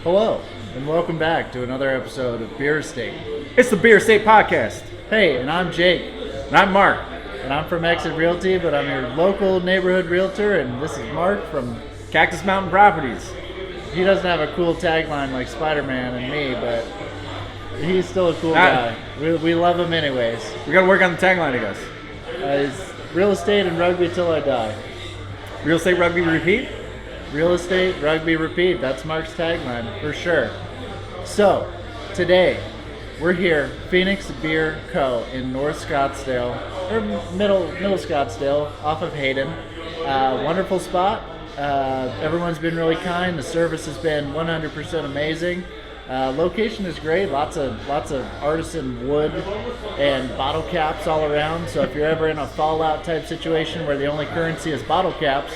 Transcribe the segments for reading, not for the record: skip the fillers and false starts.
Hello, and welcome back to another episode of Beer Estate. It's the Beer Estate Podcast. Hey, and I'm Jake. And I'm Mark. And I'm from Exit Realty, but I'm your local neighborhood realtor, and this is Mark from... Cactus Mountain Properties. He doesn't have a cool tagline like Spider-Man and me, but he's still a cool guy. We love him anyways. We got to work on the tagline, I guess. It's real estate and rugby till I die. Real estate, rugby, repeat? Real estate, rugby, repeat. That's Mark's tagline, for sure. So, today, we're here, PHX Beer Co. in North Scottsdale, or middle Scottsdale, off of Hayden. Wonderful spot. Everyone's been really kind. The service has been 100% amazing. Location is great. Lots of artisan wood and bottle caps all around. So if you're ever in a fallout type situation where the only currency is bottle caps,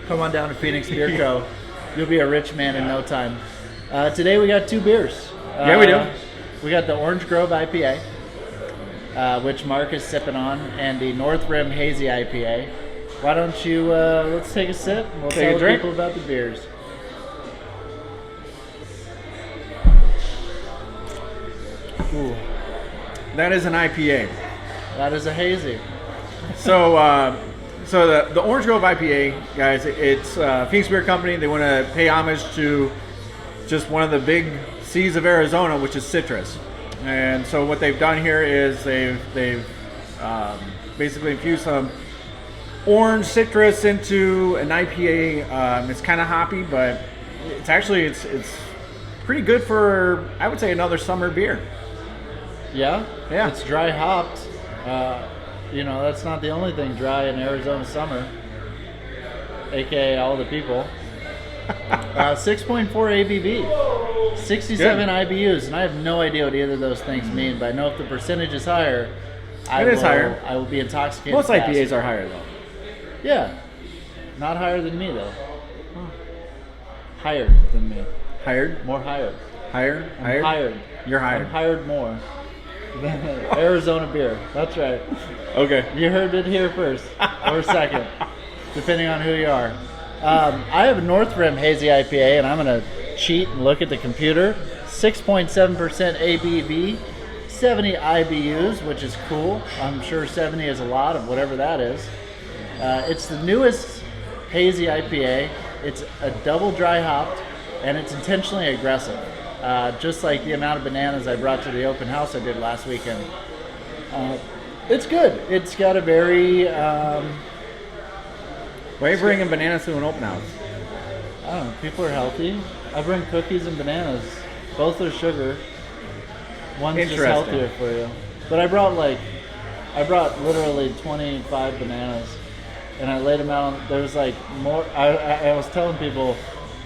come on down to PHX Beer Co. You'll be a rich man in no time. Today we got two beers. Yeah, we do. We got the Orange Grove IPA, which Mark is sipping on, and the North Rim Hazy IPA. Why don't you, let's take a sip, and we'll tell people about the beers. Ooh. That is an IPA. That is a hazy. So the Orange Grove IPA, guys, it's PHX Beer Company. They want to pay homage to just one of the big C's of Arizona, which is citrus. And so what they've done here is they've basically infused some orange citrus into an IPA. It's kind of hoppy, but it's pretty good for, I would say, another summer beer. Yeah? Yeah. It's dry hopped. That's not the only thing dry in Arizona summer, aka all the people. 6.4 ABV, 67 IBUs, and I have no idea what either of those things mean, but I know if the percentage is higher, I will be intoxicated. Most faster. IPAs are higher, though. Yeah. Not higher than me, though. Higher than me. Hired? More hired. Higher? I'm hired. You're hired. I'm hired more. Arizona beer. That's right. Okay. You heard it here first or second, depending on who you are. I have a North Rim Hazy IPA, and I'm going to cheat and look at the computer. 6.7% ABV, 70 IBUs, which is cool. I'm sure 70 is a lot of whatever that is. It's the newest Hazy IPA. It's a double dry hopped, and it's intentionally aggressive. Just like the amount of bananas I brought to the open house I did last weekend. It's good. It's got a very... Why are you bringing bananas to an open house? I don't know. People are healthy. I bring cookies and bananas. Both are sugar. One's just healthier for you. But I brought literally 25 bananas. And I laid them out. There was more. I was telling people,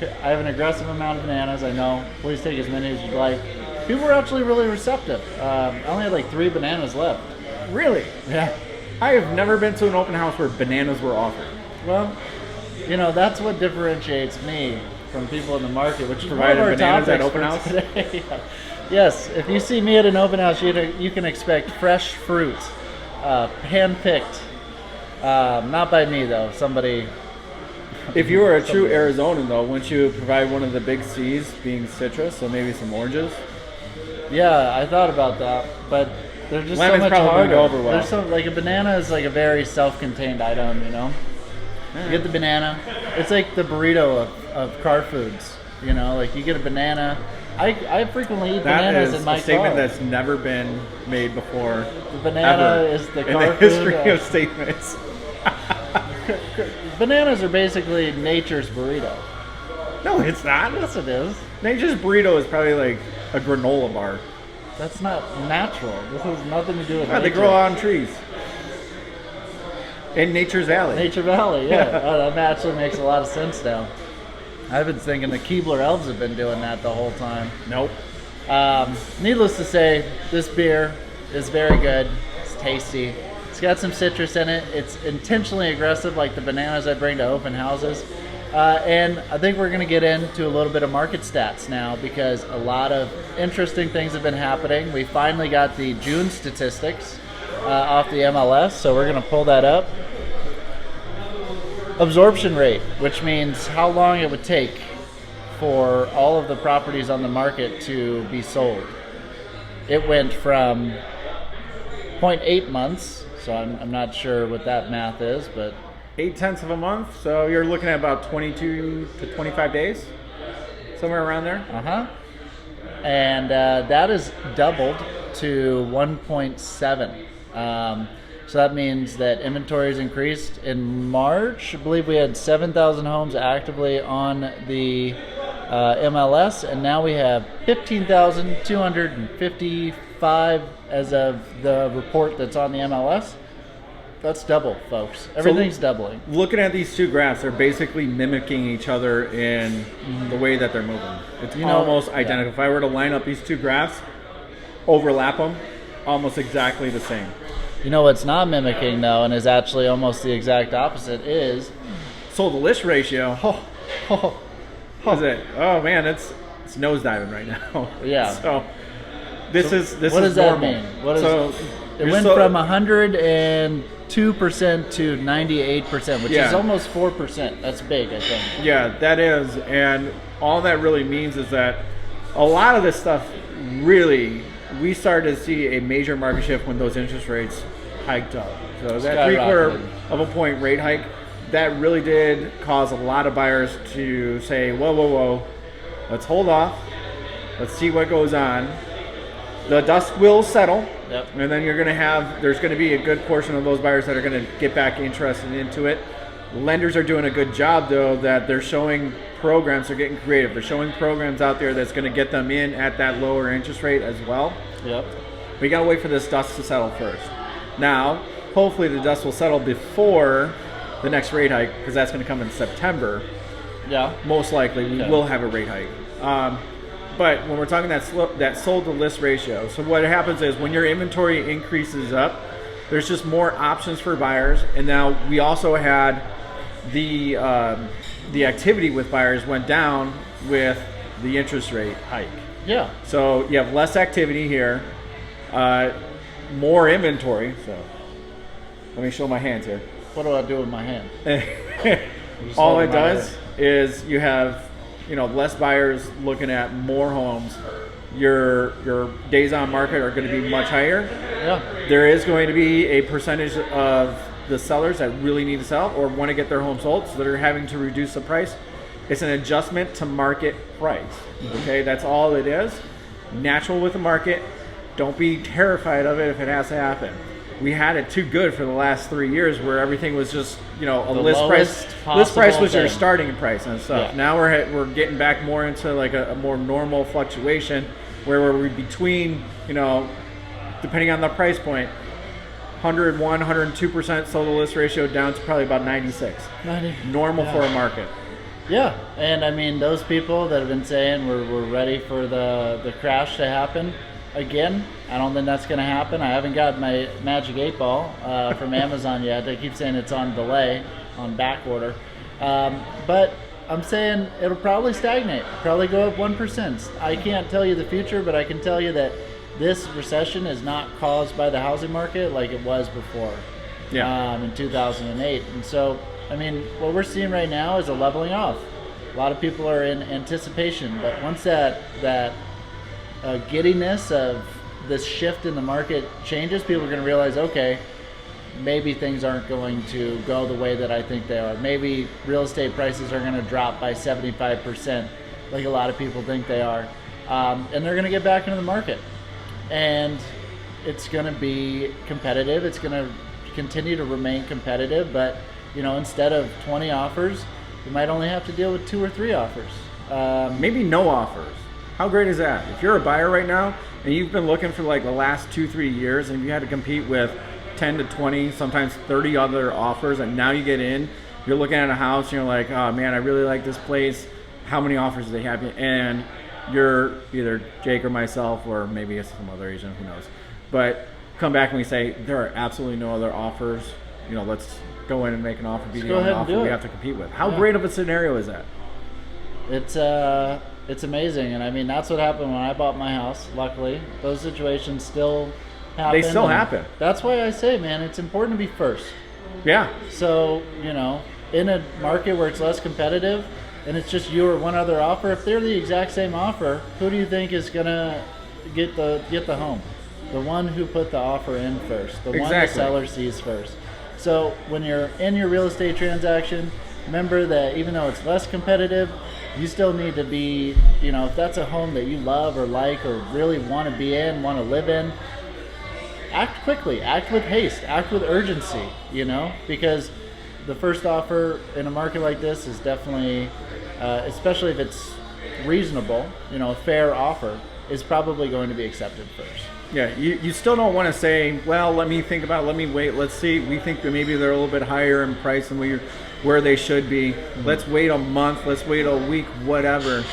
I have an aggressive amount of bananas. I know. Please take as many as you'd like. People were actually really receptive. I only had 3 bananas left. Really? Yeah. I have never been to an open house where bananas were offered. Well, that's what differentiates me from people in the market, which is provided one of our bananas at topics open house. Today. Yes, if you see me at an open house, you can expect fresh fruit, hand-picked. Not by me though. Somebody. If you were a true Arizonan, though, wouldn't you provide one of the big C's being citrus, so maybe some oranges? Yeah, I thought about that, but they're just Lemon's so much probably harder. go over well. There's a banana is a very self-contained item, You get the banana. It's like the burrito of car foods. You get a banana. I frequently eat bananas in my car. That is a statement that's never been made before. The banana ever, is the in car the history of statements. Bananas are basically nature's burrito. No, it's not. Yes, it is. Nature's burrito is probably like a granola bar. That's not natural. This has nothing to do with nature. They grow on trees. In Nature's Valley. Nature Valley, yeah. That actually makes a lot of sense now. I've been thinking the Keebler elves have been doing that the whole time. Nope. Needless to say, this beer is very good. It's tasty. It's got some citrus in it. It's intentionally aggressive, like the bananas I bring to open houses. And I think we're going to get into a little bit of market stats now because a lot of interesting things have been happening. We finally got the June statistics off the MLS, so we're going to pull that up. Absorption rate, which means how long it would take for all of the properties on the market to be sold. It went from 0.8 months, so I'm not sure what that math is, but 0.8 of a month, so you're looking at about 22 to 25 days, somewhere around there. And that is doubled to 1.7. So that means that inventory has increased. In March, I believe we had 7,000 homes actively on the MLS, and now we have 15,255 as of the report that's on the MLS. That's double, folks. Everything's doubling. Looking at these two graphs, they're basically mimicking each other in the way that they're moving. It's almost identical. If I were to line up these two graphs, overlap them, almost exactly the same. You know what's not mimicking, though, and is actually almost the exact opposite, is sold to list ratio. Is it? Oh man, it's nosediving right now. Yeah. So this is what does that normal. mean? It went from 102% to 98%, which is almost 4%. That's big, I think. Yeah, that is, and all that really means is that a lot of this stuff really, we started to see a major market shift when those interest rates hiked up. So that 3/4 of a point rate hike, that really did cause a lot of buyers to say, whoa, let's hold off. Let's see what goes on. The dust will settle, and then there's going to be a good portion of those buyers that are going to get back interested into it. Lenders are doing a good job, though, that they're showing programs, they're getting creative. They're showing programs out there that's going to get them in at that lower interest rate as well. But you got to wait for this dust to settle first. Now, hopefully the dust will settle before the next rate hike, because that's going to come in September. Most likely we will have a rate hike. But when we're talking that sold to list ratio, so what happens is when your inventory increases up, there's just more options for buyers. And now we also had the activity with buyers went down with the interest rate hike. So you have less activity here, more inventory. So let me show my hands here. What do I do with my hand? All it does is you have less buyers looking at more homes. Your days on market are going to be much higher. There is going to be a percentage of the sellers that really need to sell or want to get their home sold, so they're having to reduce the price. It's an adjustment to market price. Okay, that's all it is. Natural with the market. Don't be terrified of it if it has to happen. We had it too good for the last 3 years, where everything was just a list price. List price was your starting price and stuff. Now we're getting back more into like a more normal fluctuation, where we're between depending on the price point, 101, 102% sold to list ratio down to probably about 96. Normal for a market. And I mean, those people that have been saying we're ready for the crash to happen, again, I don't think that's going to happen. I haven't got my magic 8-ball from Amazon yet. They keep saying it's on delay, on back order. But I'm saying it'll probably stagnate, probably go up 1%. I can't tell you the future, but I can tell you that this recession is not caused by the housing market like it was before in 2008. And so, I mean, what we're seeing right now is a leveling off. A lot of people are in anticipation, but once that giddiness of this shift in the market changes, people are going to realize, okay, maybe things aren't going to go the way that I think they are. Maybe real estate prices are going to drop by 75%, like a lot of people think they are. And they're going to get back into the market. And it's going to be competitive. It's going to continue to remain competitive. But, instead of 20 offers, you might only have to deal with 2 or 3 offers. Maybe no offers. How great is that? If you're a buyer right now and you've been looking for like the last 2-3 years, and you had to compete with 10 to 20, sometimes 30 other offers, and now you get in, you're looking at a house and you're like, oh man, I really like this place. How many offers do they have? And you're either Jake or myself, or maybe it's some other agent, who knows. But come back and we say, there are absolutely no other offers. Let's go in and make an offer, be the only offer we have to compete with. How great of a scenario is that? It's amazing, and I mean, that's what happened when I bought my house. Luckily, those situations still happen. They still happen. That's why I say, man, it's important to be first. So, in a market where it's less competitive, and it's just you or one other offer, if they're the exact same offer, who do you think is gonna get the home? The one who put the offer in first, the one the seller sees first. So when you're in your real estate transaction, remember that even though it's less competitive, you still need to be, if that's a home that you love or like or really want to be in, want to live in, act quickly, act with haste, act with urgency, because the first offer in a market like this is definitely, especially if it's reasonable, a fair offer, is probably going to be accepted first. Yeah, you still don't want to say, well, let me think about it, let me wait, let's see. We think that maybe they're a little bit higher in price than where they should be. Mm-hmm. Let's wait a month, let's wait a week, whatever.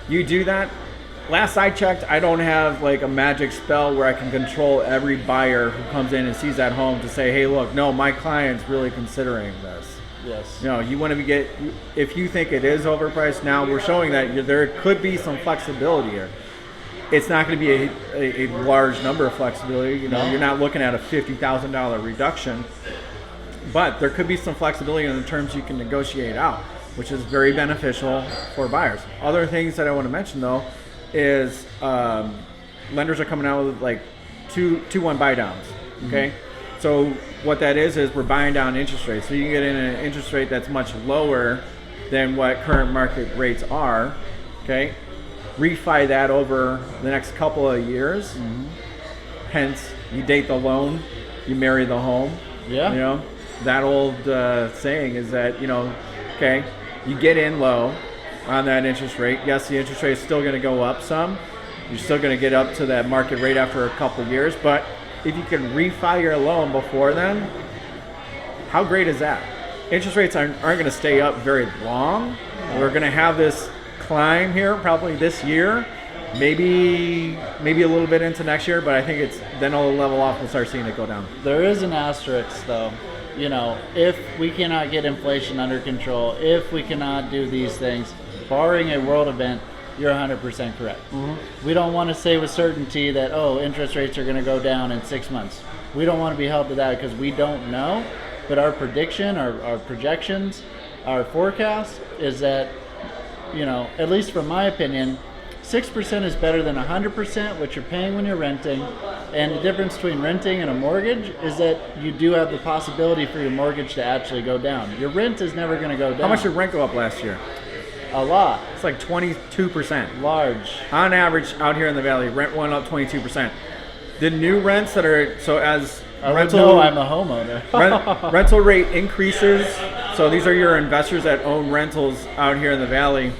You do that. Last I checked, I don't have like a magic spell where I can control every buyer who comes in and sees that home to say, hey, look, no, my client's really considering this. Yes. You want to if you think it is overpriced, now we're showing that there could be some flexibility here. It's not going to be a large number of flexibility. You're not looking at a $50,000 reduction, but there could be some flexibility in the terms you can negotiate out, which is very beneficial for buyers. Other things that I want to mention though is lenders are coming out with like 2-1 buy downs. Okay, mm-hmm. So what that is we're buying down interest rates. So you can get in an interest rate that's much lower than what current market rates are. Okay. Refi that over the next couple of years. Mm-hmm. Hence, you date the loan, you marry the home. Yeah. That old saying is that, okay, you get in low on that interest rate. Yes, the interest rate is still going to go up some. You're still going to get up to that market rate after a couple of years. But if you can refi your loan before then, how great is that? Interest rates aren't going to stay up very long. We're going to have this climb here probably this year, maybe a little bit into next year, but I think then it'll level off. We'll start seeing it go down. There is an asterisk though. If we cannot get inflation under control, if we cannot do these things, barring a world event, you're 100% correct. Mm-hmm. We don't want to say with certainty that interest rates are going to go down in 6 months. We don't want to be held to that because we don't know, but our prediction, our projections, our forecast is that at least from my opinion, 6% is better than 100%, what you're paying when you're renting. And the difference between renting and a mortgage is that you do have the possibility for your mortgage to actually go down. Your rent is never going to go down. How much did rent go up last year? A lot. It's like 22%. Large. On average, out here in the valley, rent went up 22%. The new rents that are, rental, I'm a homeowner. Rental rate increases. So these are your investors that own rentals out here in the valley.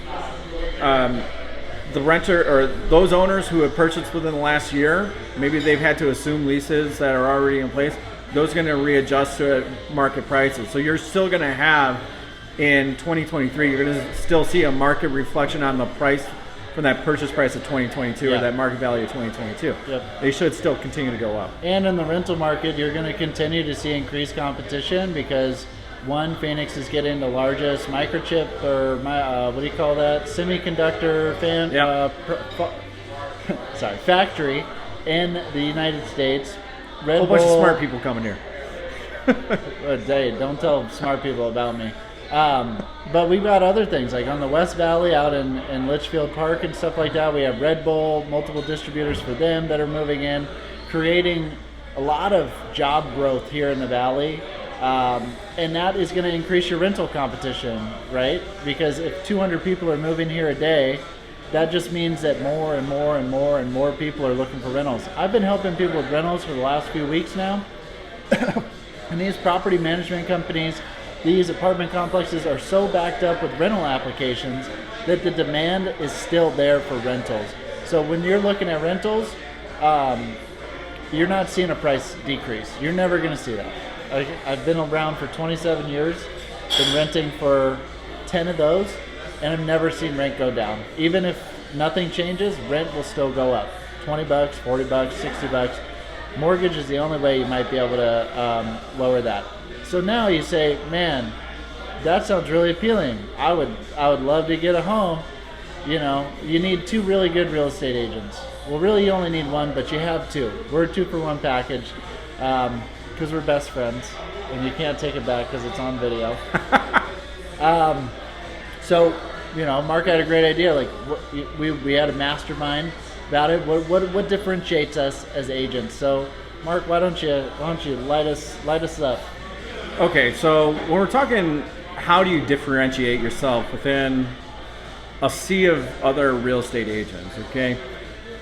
The renter or those owners who have purchased within the last year, maybe they've had to assume leases that are already in place. Those are going to readjust to market prices. So you're still going to have in 2023, you're going to still see a market reflection on the price from that purchase price of 2022 or that market value of 2022. Yep. They should still continue to go up. And in the rental market, you're going to continue to see increased competition because Phoenix is getting the largest microchip or semiconductor factory in the United States. A whole bunch of smart people coming here. Don't tell smart people about me. But we've got other things like on the West Valley out in Litchfield Park and stuff like that. We have Red Bull, multiple distributors for them that are moving in, creating a lot of job growth here in the valley. And that is going to increase your rental competition, right? Because if 200 people are moving here a day, that just means that more and more and more and more people are looking for rentals. I've been helping people with rentals for the last few weeks now. And these property management companies, these apartment complexes are so backed up with rental applications that the demand is still there for rentals. So when you're looking at rentals, you're not seeing a price decrease. You're never going to see that. I've been around for 27 years, been renting for 10 of those, and I've never seen rent go down. Even if nothing changes, rent will still go up. $20, $40, $60. Mortgage is the only way you might be able to lower that. So now you say, man, that sounds really appealing. I would love to get a home. You need 2 really good real estate agents. Well, really, you only need 1, but you have 2. We're a 2-for-1 package. Because we're best friends, and you can't take it back because it's on video. So Mark had a great idea. Like we had a mastermind about it. What differentiates us as agents? So, Mark, why don't you light us up? Okay, so when we're talking, how do you differentiate yourself within a sea of other real estate agents? Okay,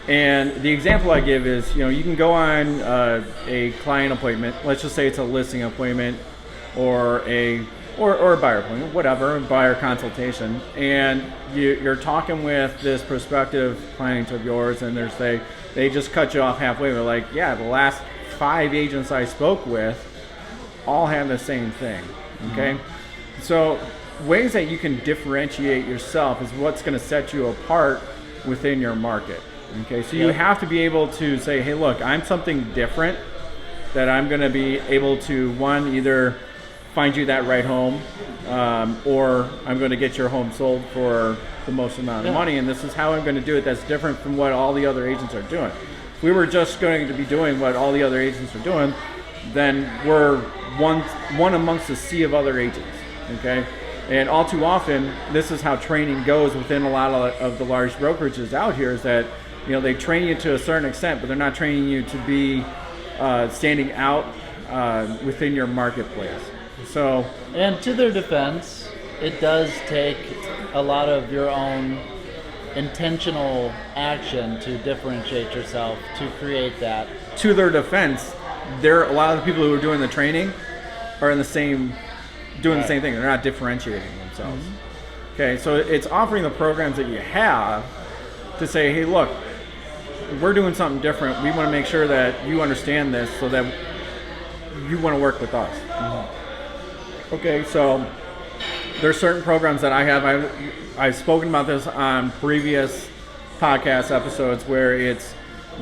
and the example I give is, you can go on a client appointment. Let's just say it's a listing appointment or a buyer appointment, whatever, buyer consultation, and you're talking with this prospective client of yours, and they just cut you off halfway. They're like, yeah, the last 5 agents I spoke with all have the same thing. Okay, so ways that you can differentiate yourself is what's going to set you apart within your market. Okay, so you have to be able to say, hey, look, I'm something different that I'm going to be able to, one, either find you that right home, or I'm going to get your home sold for the most amount of money, and this is how I'm going to do it. That's different from what all the other agents are doing. If we were just going to be doing what all the other agents are doing, then we're one amongst a sea of other agents. Okay, and all too often, this is how training goes within a lot of the large brokerages out here. Is that they train you to a certain extent, but they're not training you to be standing out within your marketplace. So, and to their defense, it does take a lot of your own intentional action to differentiate yourself, to create that. To their defense, a lot of the people who are doing the training are the same thing. They're not differentiating themselves. Okay, so it's offering the programs that you have to say, hey, look, we're doing something different. We want to make sure that you understand this so that you want to work with us. Okay, so there's certain programs that I have. I've spoken about this on previous podcast episodes, where it's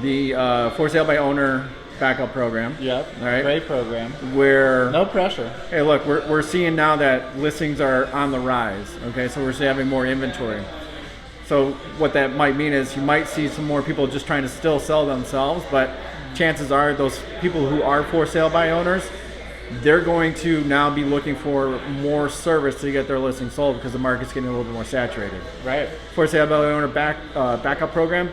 the for sale by owner backup program. Yep, all right? Great program. Where no pressure. Hey, look, we're seeing now that listings are on the rise. Okay, so we're having more inventory. So what that might mean is you might see some more people just trying to still sell themselves, but chances are those people who are for sale by owners, they're going to now be looking for more service to get their listing sold because the market's getting a little bit more saturated. Right. For sale by owner backup program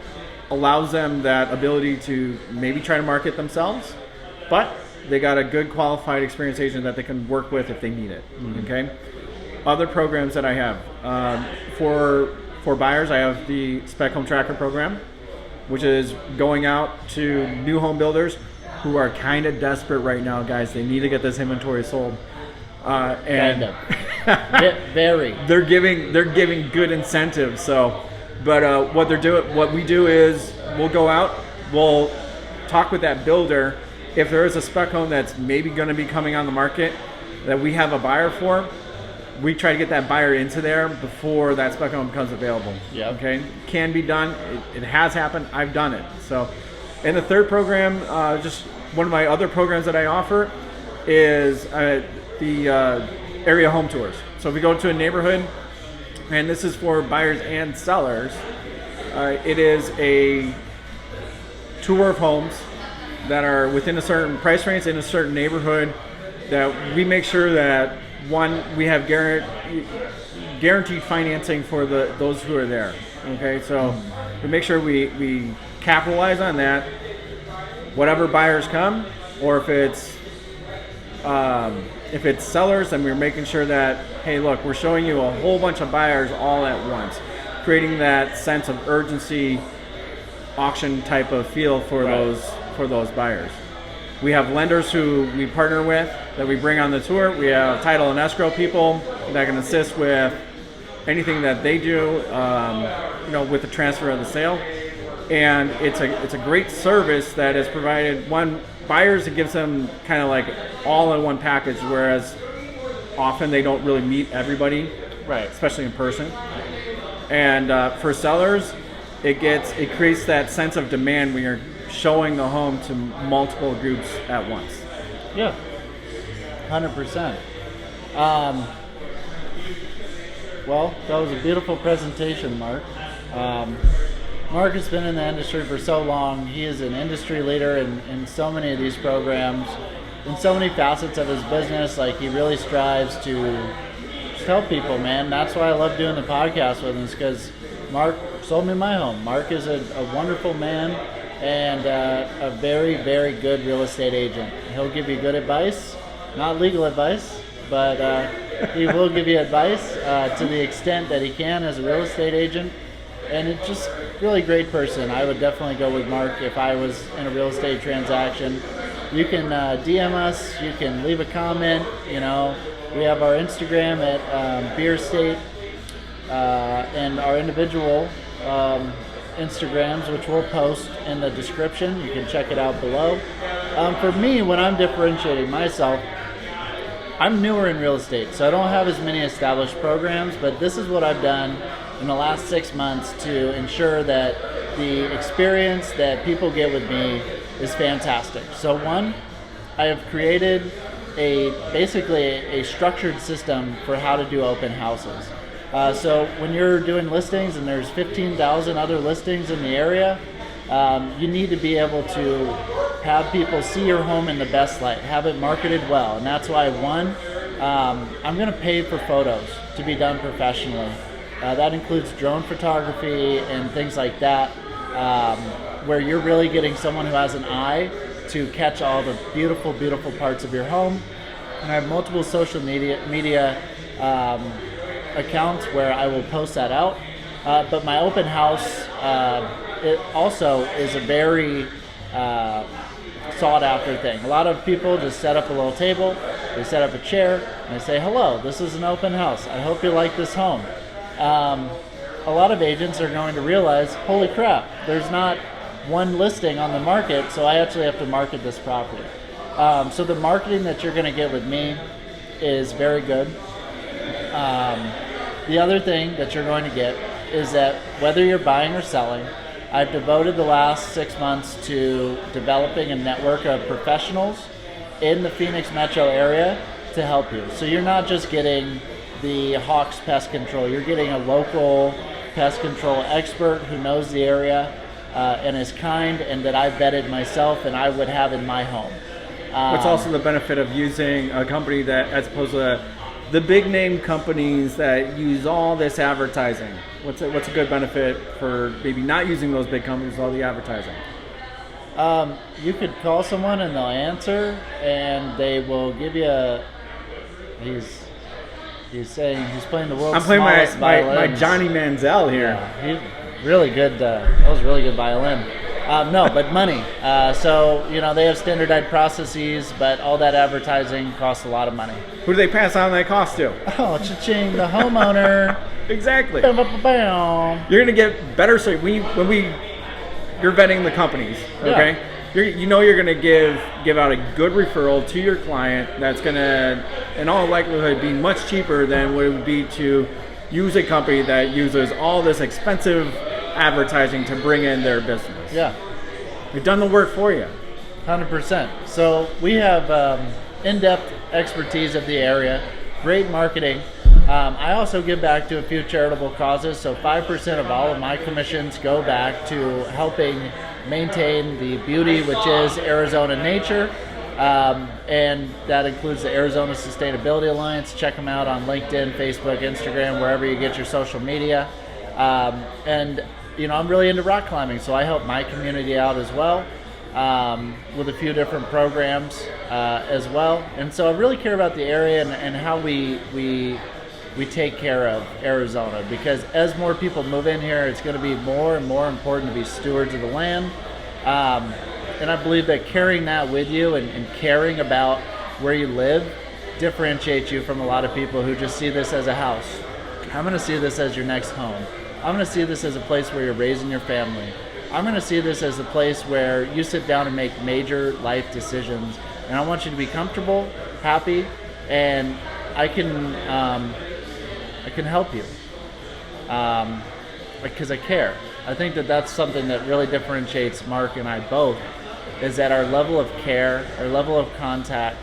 allows them that ability to maybe try to market themselves, but they got a good qualified experienced agent that they can work with if they need it. Okay. Other programs that I have for buyers, I have the Spec Home Tracker program, which is going out to new home builders who are kind of desperate right now, guys. They need to get this inventory sold. And very. They're giving good incentives. So, but what we do is we'll go out, we'll talk with that builder. If there is a spec home that's maybe going to be coming on the market that we have a buyer for, we try to get that buyer into there before that spec home becomes available. Yeah. Okay. Can be done. It has happened. I've done it. So, and the third program, just one of my other programs that I offer is the area home tours. So if we go to a neighborhood, and this is for buyers and sellers, it is a tour of homes that are within a certain price range in a certain neighborhood, that we make sure that, one, we have guaranteed financing for those who are there. Okay, so we make sure we capitalize on that. Whatever buyers come, or if it's sellers, then we're making sure that, hey, look, we're showing you a whole bunch of buyers all at once, creating that sense of urgency, auction type of feel for those buyers. We have lenders who we partner with that we bring on the tour. We have title and escrow people that can assist with anything that they do, with the transfer of the sale. And it's a great service that is provided. One, buyers, it gives them kind of like all in one package, whereas often they don't really meet everybody, right? Especially in person. And for sellers, it creates that sense of demand when you're showing the home to multiple groups at once. Yeah, 100%. Well, that was a beautiful presentation, Mark. Mark has been in the industry for so long. He is an industry leader in so many of these programs, in so many facets of his business. Like, he really strives to just tell people, man, that's why I love doing the podcast with him, is because Mark sold me my home. Mark is a wonderful man and a very, very good real estate agent. He'll give you good advice, not legal advice, but he will give you advice to the extent that he can as a real estate agent. And it's just really great person. I would definitely go with Mark if I was in a real estate transaction. You can DM us. You can leave a comment. You know, we have our Instagram at Beer State and our individual Instagrams, which we'll post in the description. You can check it out below. For me, when I'm differentiating myself, I'm newer in real estate, so I don't have as many established programs, but this is what I've done in the last 6 months to ensure that the experience that people get with me is fantastic. So one, I have created basically a structured system for how to do open houses. So when you're doing listings and there's 15,000 other listings in the area, you need to be able to have people see your home in the best light, have it marketed well. And that's why, one, I'm going to pay for photos to be done professionally. That includes drone photography and things like that, where you're really getting someone who has an eye to catch all the beautiful, beautiful parts of your home. And I have multiple social media accounts where I will post that out. But my open house, it also is a very sought after thing. A lot of people just set up a little table, they set up a chair, and they say, hello, this is an open house. I hope you like this home. A lot of agents are going to realize, holy crap, there's not one listing on the market, so I actually have to market this property. So the marketing that you're going to get with me is very good. The other thing that you're going to get is that whether you're buying or selling, I've devoted the last 6 months to developing a network of professionals in the Phoenix metro area to help you. So you're not just getting the Hawks Pest Control, you're getting a local pest control expert who knows the area and is kind, and that I vetted myself and I would have in my home. What's also the benefit of using a company that, as opposed to the big name companies that use all this advertising? What's a good benefit for maybe not using those big companies with all the advertising? You could call someone and they'll answer, and they will give you he's saying he's playing the world's smallest violins. I'm playing my Johnny Manziel here. Yeah, he's really good. That was really good violin. No, but money. So, you know, they have standardized processes, but all that advertising costs a lot of money. Who do they pass on that cost to? Oh, cha-ching, the homeowner. Exactly. Bam, bam, bam. You're going to get better. So you're vetting the companies, okay? Yeah. You're going to give out a good referral to your client that's going to, in all likelihood, be much cheaper than what it would be to use a company that uses all this expensive advertising to bring in their business. Yeah. We've done the work for you. 100%. So we have in-depth expertise of the area, great marketing. I also give back to a few charitable causes. So 5% of all of my commissions go back to helping maintain the beauty, which is Arizona nature. And that includes the Arizona Sustainability Alliance. Check them out on LinkedIn, Facebook, Instagram, wherever you get your social media. And you know, I'm really into rock climbing, so I help my community out as well with a few different programs as well. And so I really care about the area and how we take care of Arizona, because as more people move in here, it's going to be more and more important to be stewards of the land. And I believe that carrying that with you and caring about where you live differentiates you from a lot of people who just see this as a house. I'm going to see this as your next home. I'm going to see this as a place where you're raising your family. I'm going to see this as a place where you sit down and make major life decisions. And I want you to be comfortable, happy, and I can help you because I care. I think that that's something that really differentiates Mark and I both, is that our level of care, our level of contact,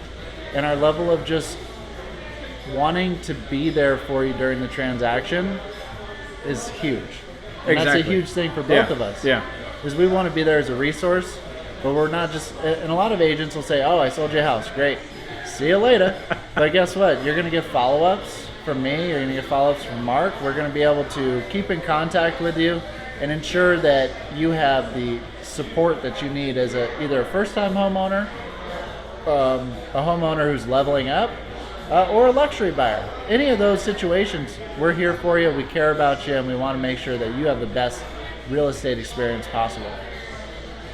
and our level of just wanting to be there for you during the transaction is huge. And That's a huge thing for both of us. Yeah. Because we want to be there as a resource, but we're not just, and a lot of agents will say, oh, I sold you a house. Great. See you later. But guess what? You're going to get follow-ups from me, you're going to get follow-ups from Mark. We're going to be able to keep in contact with you and ensure that you have the support that you need as either a first-time homeowner, a homeowner who's leveling up, or a luxury buyer. Any of those situations, we're here for you. We care about you, and we want to make sure that you have the best real estate experience possible.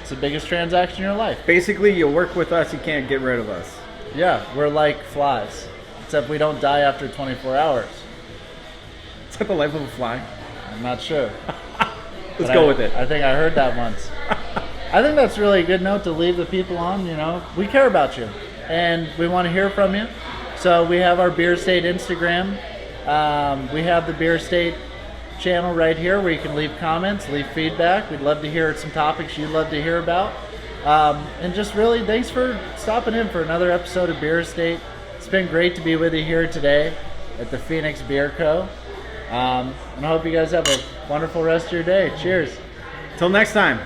It's the biggest transaction in your life. Basically, you work with us, you can't get rid of us. Yeah, we're like flies, except we don't die after 24 hours. Is that the life of a fly? I'm not sure. Let's go with it. I think I heard that once. I think that's really a good note to leave the people on. We care about you, and we want to hear from you. So we have our Beer State Instagram. We have the Beer State channel right here where you can leave comments, leave feedback. We'd love to hear some topics you'd love to hear about. And just really, thanks for stopping in for another episode of Beer State. It's been great to be with you here today at the PHX Beer Co. And I hope you guys have a wonderful rest of your day. Cheers. Till next time.